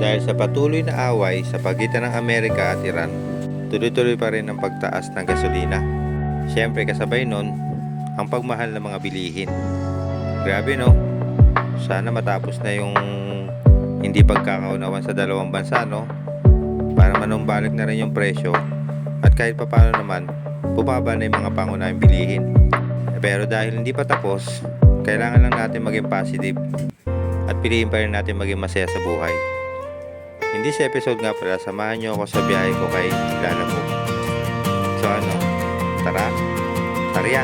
Dahil sa patuloy na away sa pagitan ng Amerika at Iran, tuloy-tuloy pa rin ang pagtaas ng gasolina. Siyempre kasabay nun, ang pagmahal ng mga bilihin. Grabe no? Sana matapos na yung hindi pagkakaunawan sa dalawang bansa, no? Para manumbalik na rin yung presyo at kahit papano naman, bumaba na yung mga pangunahing bilihin. Pero dahil hindi pa tapos, kailangan lang natin maging positive at piliin pa rin natin maging masaya sa buhay. Hindi sa episode nga pala, samahan nyo ako sa biyahe ko kay Lalamove. So ano, tara, tarya!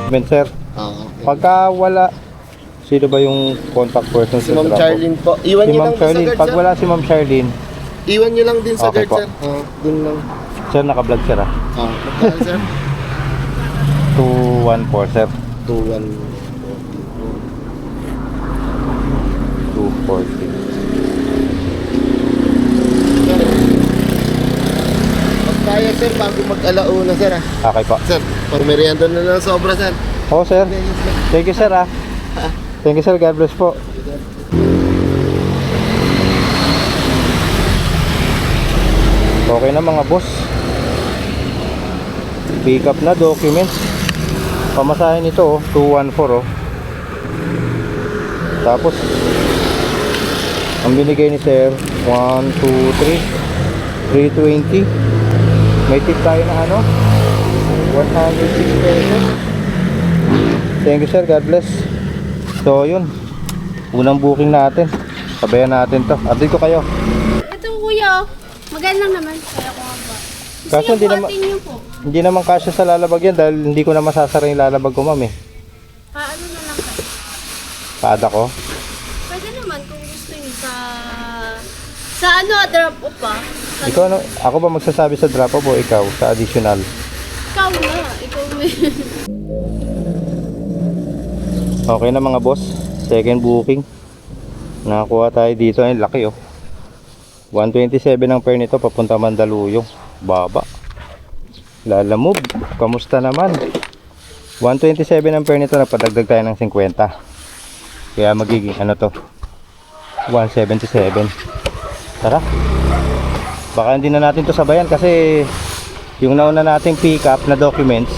Sir, pagka wala, sino ba yung contact person Si sa Ma'am Trapo? Charlene po. Iwan Si niyo Ma'am lang din sa Charlene. guard, Pag sir. wala si Ma'am Charlene, Iwan niyo lang din sa Okay guard, po. sir. Dun lang. sir, naka-vlog sir ah. Magkano, sir? 214 sir. 2-1. 240. Pag kaya, sir, bago mag-alauna, sir, ah. Okay po. Sir, pag merienda na lang sobra, sir. Oo sir. Thank you sir ah. Thank you sir. God bless po. Okay na mga boss. Pick up na documents. Pamasahin ito oh, 214 oh. Tapos ang binigay ni sir 1, 2, 3 320. May tip tayo na ano 106 pesos. Thank you sir, God bless. So yun, unang booking natin. Sabayan natin to. Update ko kayo. Ito kuya, maganda naman. Kaya ko nga ba. Kaso hindi naman, hindi naman kasya sa lalabag yan dahil hindi ko na masasara yung lalabag ko ma'am eh. Paano na lang kayo? Paada ko. Pwede naman kung gusto niyo sa ano, drop off pa. Ikaw ano, ako ba magsasabi sa drop off o ikaw sa additional? Ikaw na, ikaw may... Okay na mga boss, second booking. Nakakuha tayo dito, ay laki oh. 127 ang fare nito papunta Mandaluyong. Baba. Lalamove, kamusta naman? 127 ang fare nito, napadagdag tayo ng 50. Kaya magiging ano to 177. Tara. Baka hindi na natin to sabayan kasi yung nauna nating pick up na documents,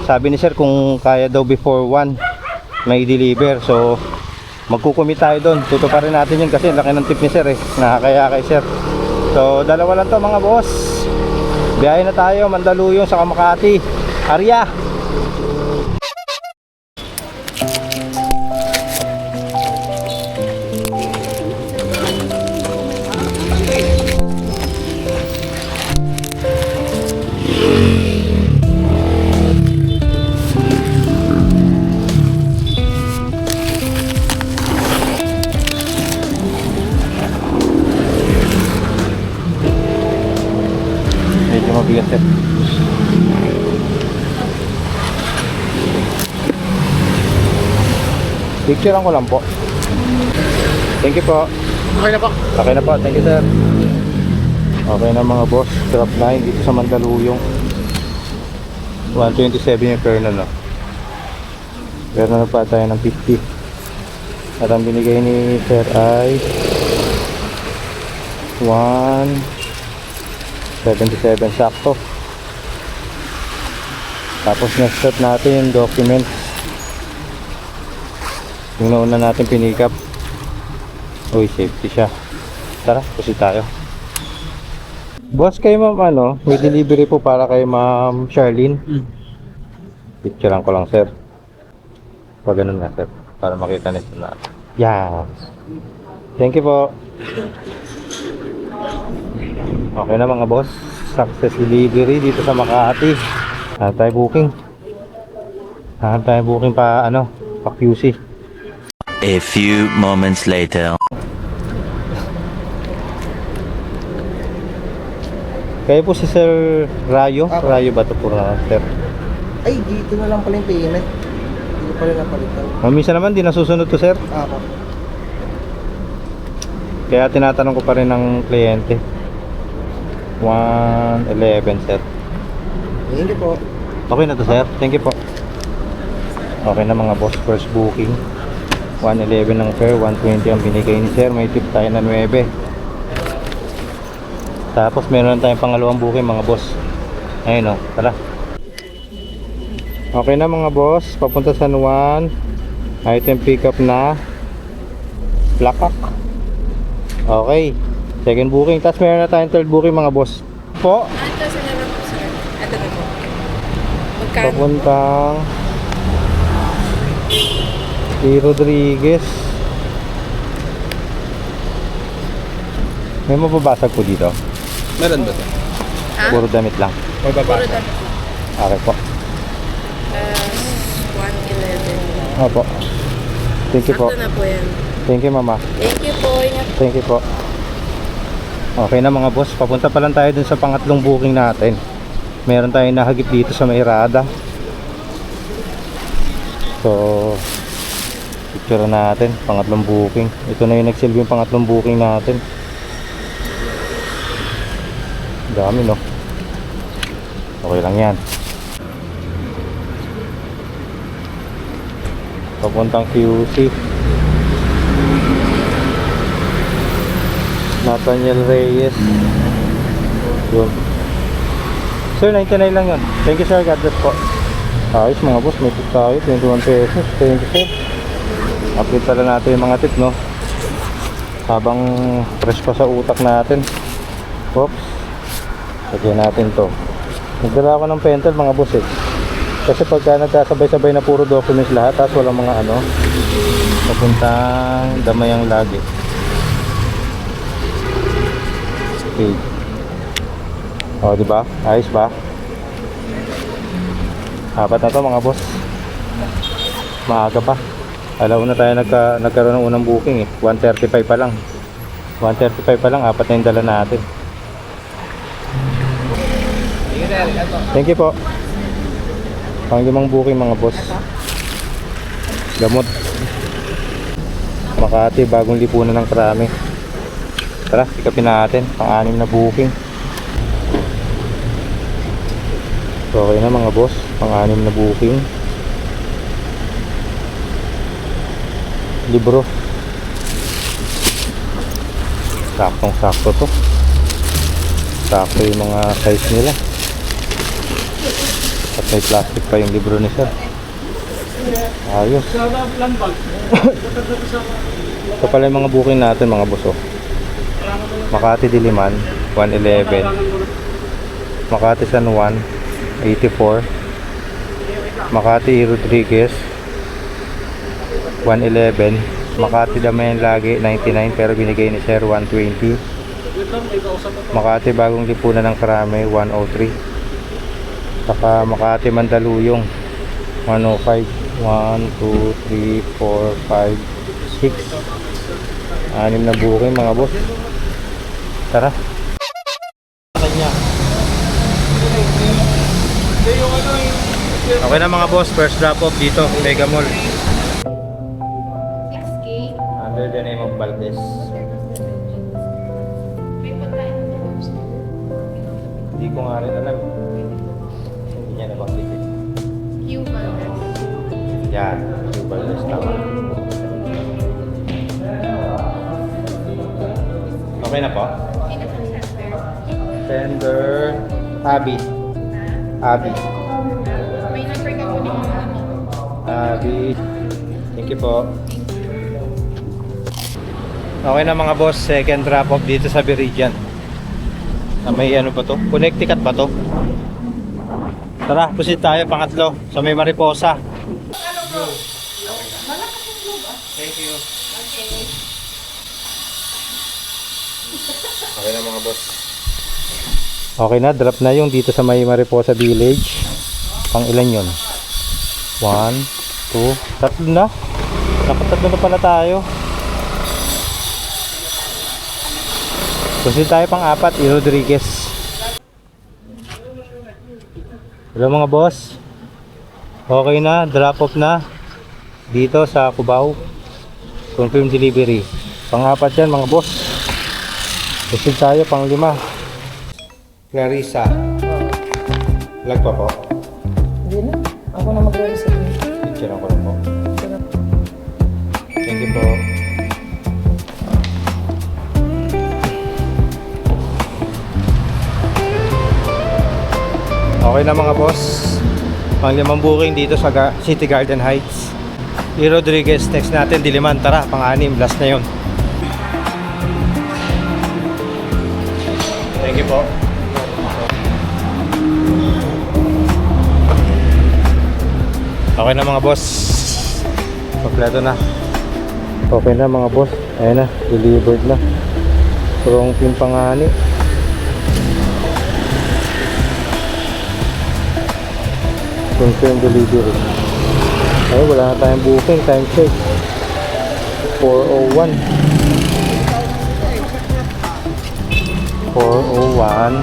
sabi ni sir kung kaya daw before 1 may deliver. So magkukumit tayo doon. Tutuparin natin yun kasi laki ng tip ni sir eh. Nakakaya kay sir. So dalawa lang to mga boss. Biyahe na tayo Mandaluyong sa Makati. Arya. Medyo mabigat sir. Picturean ko lang po. Thank you po. Okay na po. Okay na po, thank you sir. Okay na mga boss, drop line dito sa Mandaluyong. 127 yung fare na no. Pero na pa tayo ng 50. At ang binigay ni sir ay 177 sakto. Tapos na-start natin yung documents. Yung nauna natin pinikap. Uy, safety siya. Tara, pusi tayo. Boss, kayo ma'am ano, may delivery po para kay ma'am Charlene. Picturean ko lang sir. Pag ganun nga sir, para makita nito na. Yan. Thank you po. Okay na mga boss, success delivery dito sa Makati. Saan tayo booking? Saan tayo booking pa ano, pa QC. A few moments later. Kayo po si Sir Rayo? Ako. Rayo ba ito po na sir? Ay, dito na lang pala yung payment. Dito pala napalitan. Minsan naman di nasusunod to sir. Ako. Kaya tinatanong ko pa rin ng kliyente. 111 sir. Hindi po. Okay na to, sir. Thank you po. Okay na mga boss, first booking. 111 ng fare, 120 ang binigay ni sir. May tip tayo na 9. Tapos meron tayong pangalawang booking mga boss. Ayun o, tara. Okay na mga boss, papunta San Juan. Item pickup na Plakak. Okay, second booking. Tapos meron na tayong third booking mga boss. Po, Ito sa naman po, sir. Ito na po. Magkano? papuntang T. Rodriguez. May mababasag po dito. Meron ba ito? Ha? Puro damit lang. May Puro babasa. dami po. Okay po. 111. Opo. Thank you po. Sakto na po yan. Thank you mama. Thank you po. Ingat. Thank you po. Okay na mga boss, papunta pa lang tayo dun sa pangatlong booking natin. Meron tayong nahagip dito sa Mayrada. So, picture natin, pangatlong booking. Ito na yung nagsilbi yung pangatlong booking natin. Dami no. Okay lang yan. Papuntang QC. Nathaniel Reyes. Yun. Sir, 99 lang yun. Thank you sir, God bless po. Ayos mga boss, may tip tayo, 21 pesos. Thank you sir. Update pala natin yung mga tip no. Habang fresh pa sa utak natin. Oops. Lagyan natin to. Nagdala ako ng pentel mga boss eh. Kasi pagka nagkasabay-sabay na puro documents lahat, tapos walang mga ano, papuntang Damayang lagi. Okay. O, di ba? Ayos ba? Apat na to mga boss. Maaga pa. Alam na tayo nagkaroon ng unang booking eh. 1:35 pa lang. 1:35 pa lang, apat na yung dala natin. Thank you po. Pang-limang booking mga boss. Gamot. Makati, bagong lipunan ng Krami. Tara, pikapin natin. Pang-anim na booking. So, okay na mga boss. Pang-anim na booking. Libro. Saktong-sakto to. Sakto yung mga size nila. At may plastic pa yung libro ni sir. Ayos. Ito pala yung mga booking natin mga boss oh. Makati Diliman 111, Makati San Juan 84, Makati Rodriguez 111, Makati Damayan Lagi 99 pero binigay ni sir 120, Makati Bagong Lipunan ng Krami 103, saka Makati Mandaluyong 105. 1, 2, 3, 4, 5, 6. Anim na booking mga boss. Tara. Okay na mga boss, first drop off dito, Mega Mall. 6K. Under the name of Valdez. May pagkain na po. Hindi ko nga rin alam. Hindi niya nabanggit eh. Cuban. Yan, yung Valdez tama. Okay na po? Okay na po, sir. Sender Abby. Abby. May number ka po ng mga ano. Abby. Thank you po. Okay na mga boss, second drop off dito sa Biridian. May ano ba to? Connecticut ba to? Tara, pusit tayo pangatlo sa may Mariposa. Thank you. Okay na mga boss. Okay na, drop na yung dito sa may Mariposa Village. Pang ilan yun? 1, 2, tatlo na. Nakatatlo na pala tayo. Pusit tayo pang apat, E. Rodriguez. Hello mga boss. Okay na, drop off na dito sa Cubao. Confirm delivery. Pang-apat yan mga boss. Pusit tayo pang-5. Clarissa. Lag pa po. Hindi na. Ako na magre-receive. Picture ko lang po. Thank you po. Okay na mga boss. Pang-limang booking dito sa City Garden Heights. E. Rodriguez, next natin Diliman. Tara, pang-anim, last na yun. Thank you po. Okay na mga boss. Kompleto na. Okay na mga boss. Ayan na, delivered na. Strong pin pangani. Confirm delivery. Ay, wala na tayong booking. Time check 4:01. 4:01.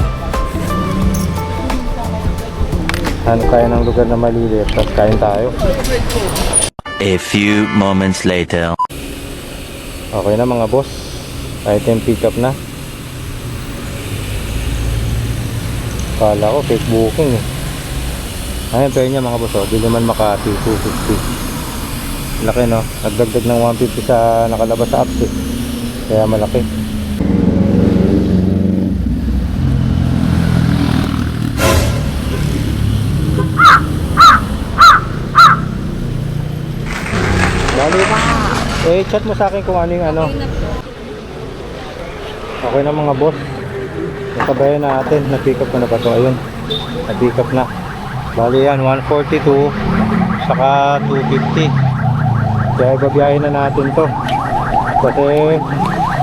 Ano kaya ng lugar na malilit? Tapos kain tayo. A few moments later. Okay na mga boss. Item pick up na. Kala ko fake booking eh. Ayun, pero niya mga boss, oh, Diliman Makati, 250. Laki no, nagdagdag ng 150 sa nakalabas sa apps eh. Kaya malaki. Bali, chat mo sa akin kung ano yung ano. Okay na mga boss. Nasabayan natin, na-pick up ko na ba ito? Ayun, na-pick up na. Bali yan, 142 saka 250. Kaya babiyahin na natin to. Kasi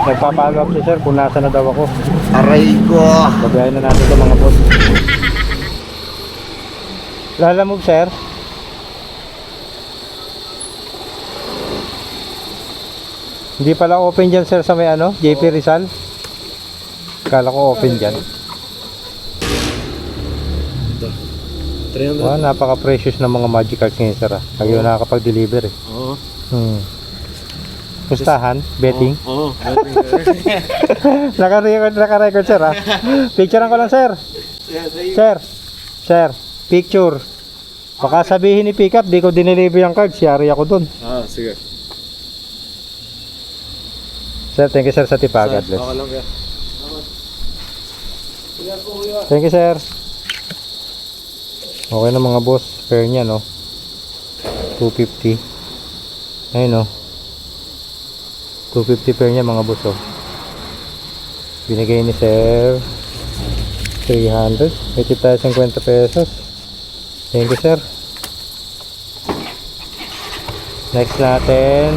nagpapalo up si sir kung nasa na daw ako. Aray ko! Babiyahin na natin to mga boss. Lalamog sir. Hindi pala open dyan sir sa may ano, JP Rizal. Kala ko open dyan. Wow, napaka-precious ng mga magic cards ngayon sir ah. Kayo nakakapag-deliver eh. Oo. Pustahan, betting. Oo. Naka-record sir ah. Picturean ko lang sir. Sir, picture. Baka sabihin ni pick up, di ko dineliver yung cards, yari ako dun. Ah, sige. Sir, thank you sir sa tipa. God bless. Okay lang ka. Thank you sir. Okay na mga boss, fair niya no. 250. Ayun no. 250 pair niya mga boss oh. Binigay ni sir 300. May tip tayo 50 pesos. Thank you sir. Next natin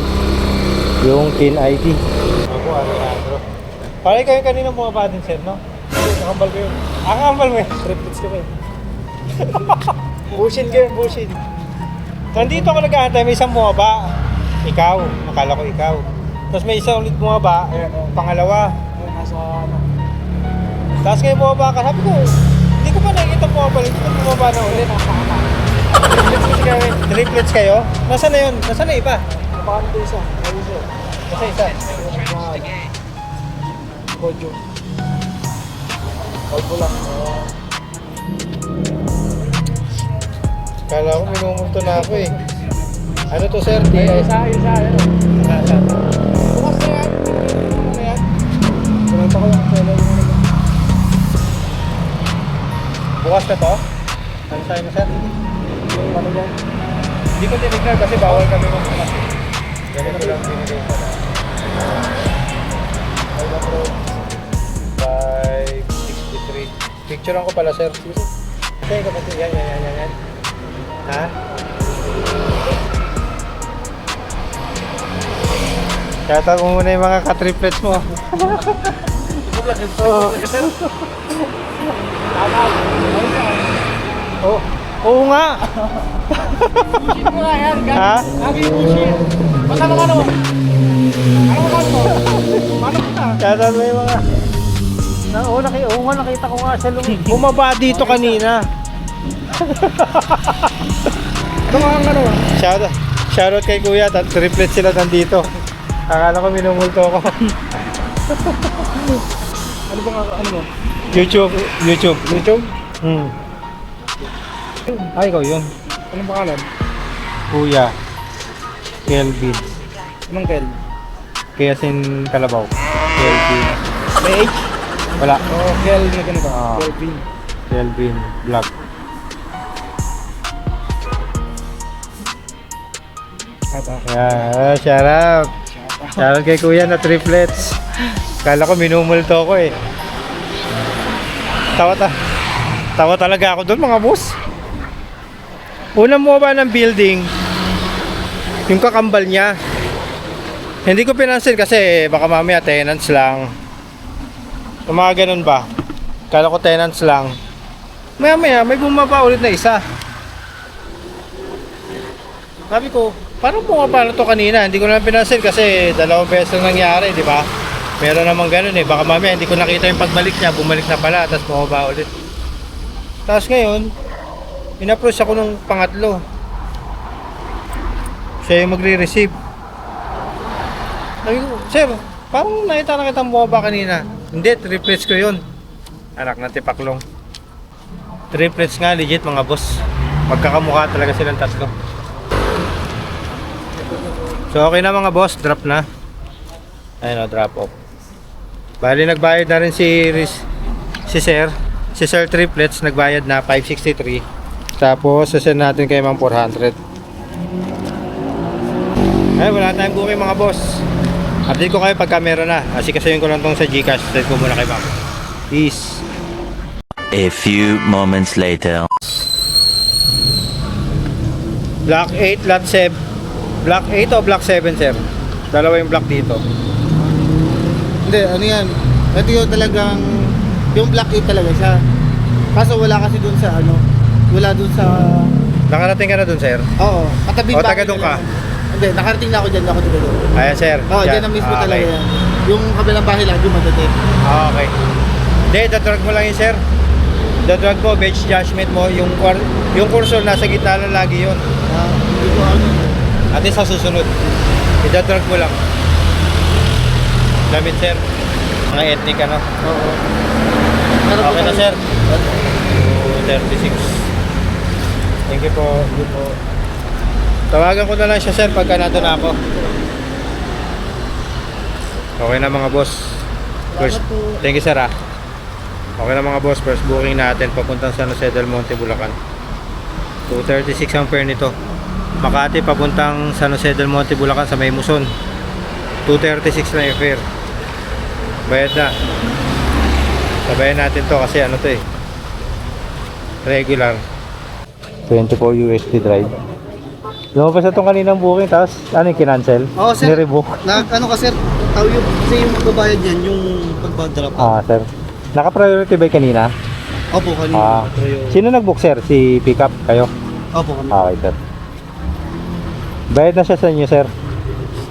yung tin ID. Ako Alejandro. Parang kayo kanina bumaba din sir no? Nakambal ko yun. Nakambal mo yun. Triplets ko ba yun? Bushin kayo, bushin. Nandito ako nag-aantay, may isang bumaba. Ikaw, nakala ko ikaw. Tapos may isang ulit bumaba, pangalawa. Tapos kayo bumaba ka, sabi ko, hindi ko pa nakikita bumaba, hindi ko bumaba na ulit. Triplets kayo? Nasaan na yun? Nasaan na iba? Napakano ito isa? Nasa isa? Kodyo. Kalbo lang. Kala ko minumulto na ako eh. Ano to sir? Isa. Bukas na yan. Ano yan? Pinunta ko lang kailan yung Bukas na to? Ano sa'yo mo sir? ano ba? Hindi ko tinignan kasi bawal kami magbukas. Ganito lang binigay ko na. 563. Picturean ko pala sir. Kasi kapatid yan. Ha? Shoutout mo muna yung mga ka-triplets mo. Oh, oo nga. Bullshit mo nga yan. Ha? Lagi bullshit. Ano? Ano mo? Paano kita? Shoutout mo yung mga Nakita ko nga siya bumaba dito kanina. Ano? Shoutout kay kuya, triplets sila nandito. Akala ko minumulto ako. Ano mo? YouTube. YouTube? Ay, ikaw yun. Anong pangalan? Kuya. Kelvin. Anong Kel? Kaya sin Kalabaw. Kelvin. May H? Wala. Oh, Kel na ganito. Ah. Kelvin. Kelvin Vlog. Yeah, shout out. Shout out kay Kuya na triplets. Kala ko minumulto ko eh. Tawa talaga ako doon mga boss. Unang bumaba ng building, yung kakambal niya. Hindi ko pinansin kasi baka mamaya tenants lang. Kung mga ganun ba? Kala ko tenants lang. Maya may bumaba ulit na isa. Sabi ko, parang bumaba na to kanina. Hindi ko na pinansin kasi 2 beses na nangyari, di ba? Meron namang ganun eh. Baka mamaya hindi ko nakita yung pagbalik niya. Bumalik na pala, tapos bumaba ulit. Tapos ngayon, in-approach ako nung pangatlo. Siya yung magre-receive. Sabi ko, sir, parang nakita na kitang bumaba kanina. Hindi, triplets ko yun. Anak ng tipaklong. Triplets nga, legit mga boss. Magkakamukha talaga silang tatlo. So okay na mga boss, drop na. Ayun o, drop off. Bali nagbayad na rin si Sir Triplets, nagbayad na 563. Tapos sasend natin kay Ma'am 400. Ay, wala tayong booking mga boss. Update ko kayo pagka meron na. Kasi ko lang tong sa Gcash. Send ko muna kay Ma'am. Peace. A few moments later. Block 8, lot 7. Block 8 o block 7, sir? Dalawa yung block dito. Hindi, ano yan? Ito yung talagang, yung Black 8 talaga siya. Kaso wala kasi dun sa ano, wala dun sa, Nakarating ka na dun, sir? oo, katabi O, bahay taga doon na ka? lang. Hindi, nakarating na ako dyan, ako dito doon. Ayan, sir. Oo, dyan na mismo Ah, talaga okay. yan. Yung kabilang bahay lang, yung madating. Ah, okay. Hindi, dadrag mo lang yun, sir. Dadrag mo, bench judgment mo. Yung cursor, nasa gitna lang lagi yun. Hindi ko ano. At least sa susunod. Idadrag mo lang. Damit, sir. Mga ethnic, ano? Oo. Okay na, sir. 236. Thank you po. Thank you po. Tawagan ko na lang siya, sir, pagka nandun na ako. Okay na mga boss. First, thank you, sir, ah. Okay na mga boss. First booking natin papuntang San Jose del Monte, Bulacan. 236 ang fare nito. Makati papuntang San Jose del Monte, Bulacan sa May Muson. 236 na yung fare. Bayad na. Sabayan natin to kasi ano to eh. Regular. 24 USD drive. Lumabas na itong kaninang booking tapos ano yung kinancel? Oo, sir. Nirebook. Ano ka sir, tao yung, kasi yung magbabayad yan, yung pagbadrap. Ah, sir. Naka-priority ba yung kanina? Opo, kanina. Ah. Sino nag-book, sir? Si pickup? Kayo? Opo, kami. Okay, sir. Bayad na siya sa inyo, sir?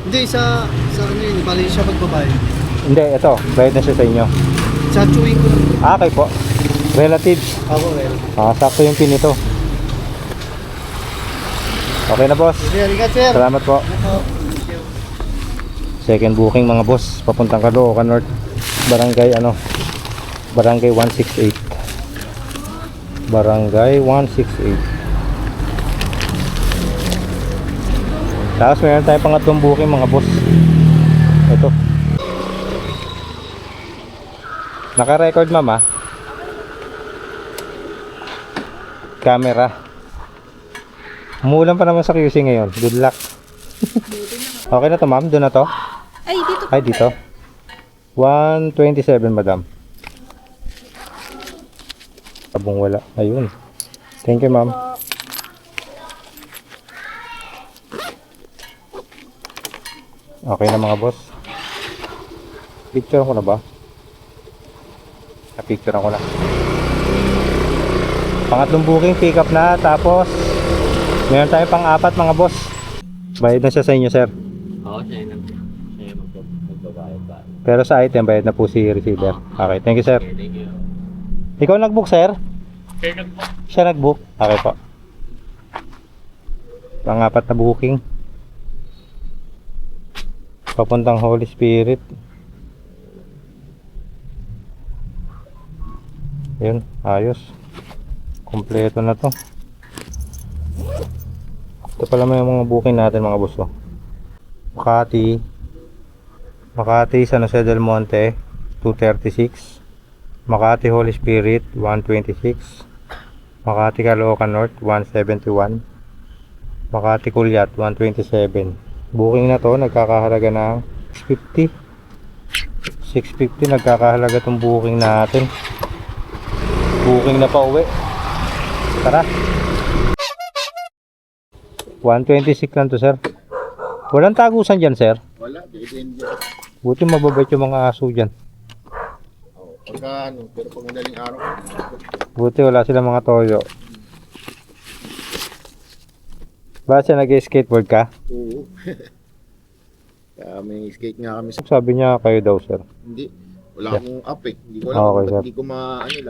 Hindi, sa ano yun, bali siya pagbabayad. Hindi, ito. Bayad na siya sa inyo. Sa chewing ko lang. Ah, okay po. Relatives. Ako, well. Ah, sakto yung pin ito. Okay na, boss. Sige, ingat sir. Salamat po. Second booking mga boss, papuntang Caloocan North, Barangay Barangay 168. Barangay 168. Tapos meron tayong pangatlong booking mga boss. Ito. Naka-record, ma'am, ah. Camera. Umuulan pa naman sa QC ngayon. Good luck. Okay na to, ma'am? Doon na to? Ay, dito Ay, dito. 127, madam. Abong wala. Ayun. Thank you, ma'am. Okay na mga boss. Picture ko na ba? Na-picture ko na. Pangatlong booking, pick up na. Tapos, meron tayo pang-apat mga boss. Bayad na siya sa inyo, sir. Oo, siya yung magbabayad ba? Pero sa item, bayad na po si receiver. Okay, thank you, sir. Thank you. Ikaw nag-book, sir? Siya nag-book? Okay po. Pang-apat na booking. Papuntang Holy Spirit. Yun, ayos. Kompleto na to. Ito pala may mga booking natin mga boss. Oh. Makati San Jose del Monte 236, Makati Holy Spirit 126, Makati Caloocan North 171, Makati Culiat 127. Booking na to nagkakahalaga ng 650 nagkakahalaga tong booking natin. Booking na pa uwi. Tara. 126 lang to, sir. Walang tagusan dyan, sir. Wala, din. Buti mababait yung mga aso dyan. Pagka pero pag madaling araw. Buti wala silang mga toyo. Bakit siya nag-skateboard ka? Oo. May skate nga kami sa... Sabi niya kayo daw, sir. Hindi. Wala akong app eh. Hindi ko alam Okay, kung sir. ba't hindi ko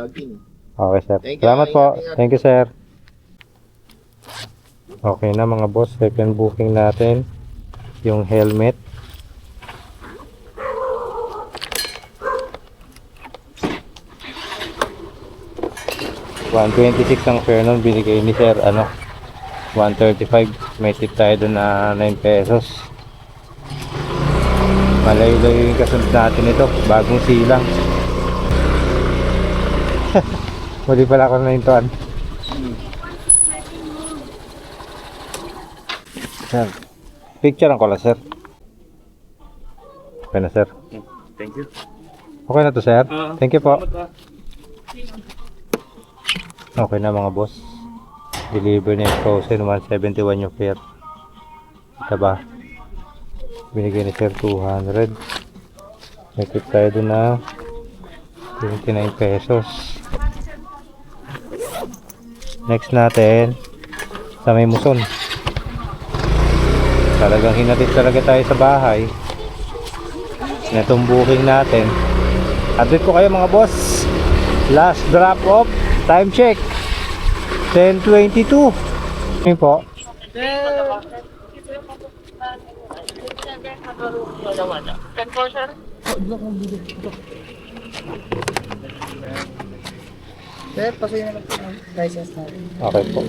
login. Okay, sir. Thank you, Salamat po. ingat. Thank you, sir. Okay na mga boss. Second booking natin. Yung helmet. $126 ang fare nun. Binigay ni sir, $135. May tip tayo dun na 9 pesos. Malayo-layo yung kasunod natin ito. Bagong silang. Muli pala ako na intuan. Sir, picture ko lang, sir. Okay na, sir. Thank you. Okay na to, sir. Thank you po. Salamat pa. Okay na mga boss. Deliver na yung frozen. 171 yung fare. Ito ba? Binigay ni sir 200. May tip tayo dun na 29 pesos. Next natin sa may Muson. Talagang hinatid talaga tayo sa bahay. Netong booking natin. Update ko kayo mga boss. Last drop off. Time check 10:22. Yun po. Sir, pasuyin na lang po ng license natin. Okay po.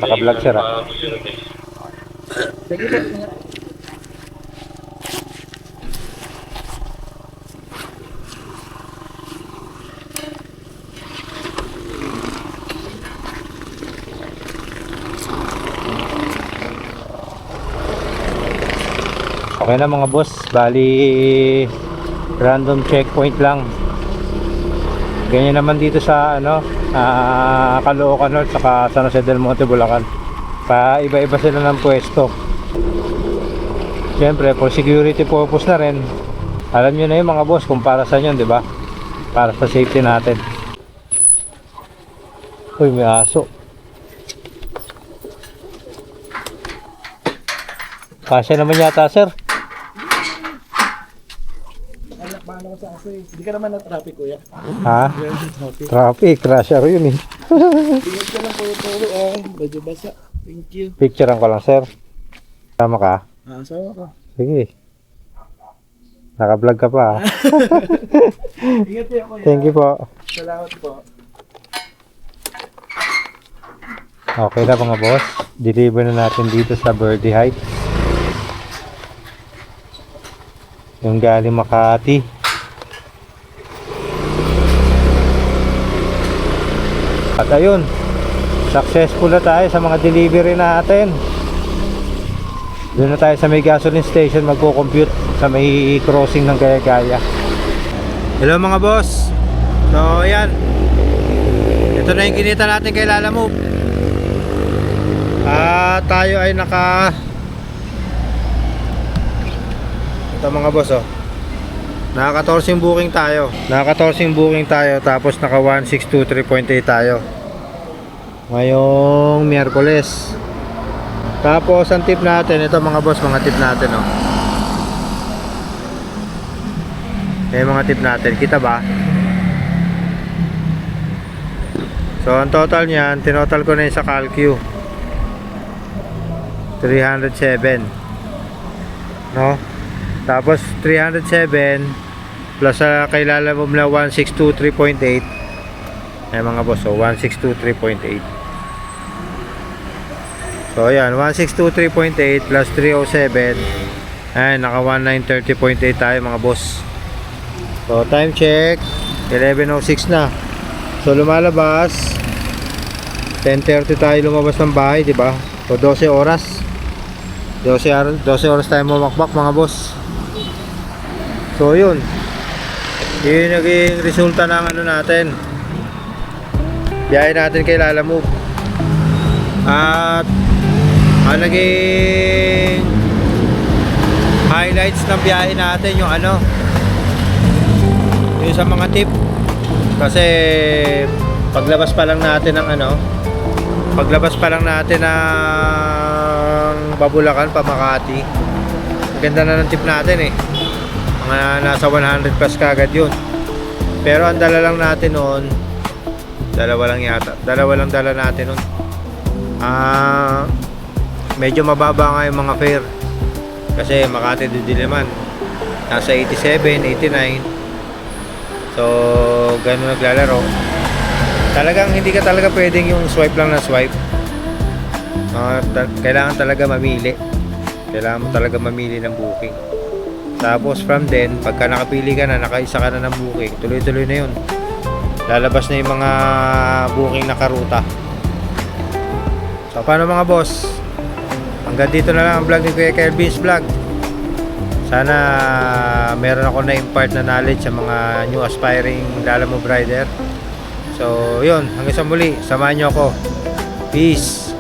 Naka-vlog sir ah. Sige po, ingat. Okay na mga boss. Bali random checkpoint lang. Ganyan naman dito sa Caloocan North saka San Jose del Monte, Bulacan. Pa iba-iba sila ng pwesto. Siyempre for security purpose na rin. Alam nyo na yun mga boss kung para sa yun, di ba? Para sa safety natin. Uy, may aso. Kasya naman yata, sir. Paano ko sa aso eh. Hindi ka naman na-traffic kuya. Ha? Traffic, crasher yun eh. Ingat ka lang po yung tulo medyo basa. Thank you. Picturean ko lang, sir. Tama ka? Sama ko. Sige. Naka-vlog ka pa. Ingat po kuya. Thank you po. Salamat po. Okay na mga boss. Deliver na natin dito sa Verde Heights. Yung galing Makati. At ayun, successful na tayo sa mga delivery natin. Doon na tayo sa may gasoline station magko-compute sa may crossing ng Gaya-Gaya. Hello mga boss. So ayan, ito na yung kinita natin kay Lala Move. Tayo ay ito mga boss naka 14 booking tayo. Tapos naka 1623.8 tayo ngayong Miyerkules. Tapos ang tip natin, ito mga boss, mga tip natin mga tip natin, kita ba? So ang total niyan, tinotal ko na yun sa CalQ 307, no? Tapos 307 plus sa kay Lalamove na 1623.8. Ayan mga boss, so 1623.8. So ayan, 1623.8 plus 307. Ayan, naka 1930.8 tayo mga boss. So time check 11:06 na. So lumalabas 10:30 tayo lumabas ng bahay, di ba? So 12 oras. 12 oras tayo mamakbak mga boss. So yun. Yun yung naging resulta ng ano natin. Biyahe natin kay Lalamove. At ang naging highlights ng biyahe natin yung ano, yung sa mga tip. Kasi paglabas pa lang natin ng ano, paglabas pa lang natin ng Babulacan pa Makati, ganda na ng tip natin eh, mga nasa 100 plus kagad yun. Pero ang dala lang natin noon, dalawa lang dala natin noon. Medyo mababa nga yung mga fare kasi Makati Diliman nasa 87, 89. So ganun naglalaro. Talagang hindi ka talaga pwedeng yung swipe lang na swipe. Kailangan talaga mamili. Kailangan mo talaga mamili ng booking. Tapos from then, pagka nakapili ka na, nakaisa ka na ng booking, tuloy-tuloy na yun. Lalabas na yung mga booking na karuta. So paano mga boss? Hanggang dito na lang ang vlog ni Kuya Kelvin's Vlog. Sana meron ako na impart na knowledge sa mga new aspiring Lalamove rider. So yun, hanggang sa muli, samahan nyo ako. Peace!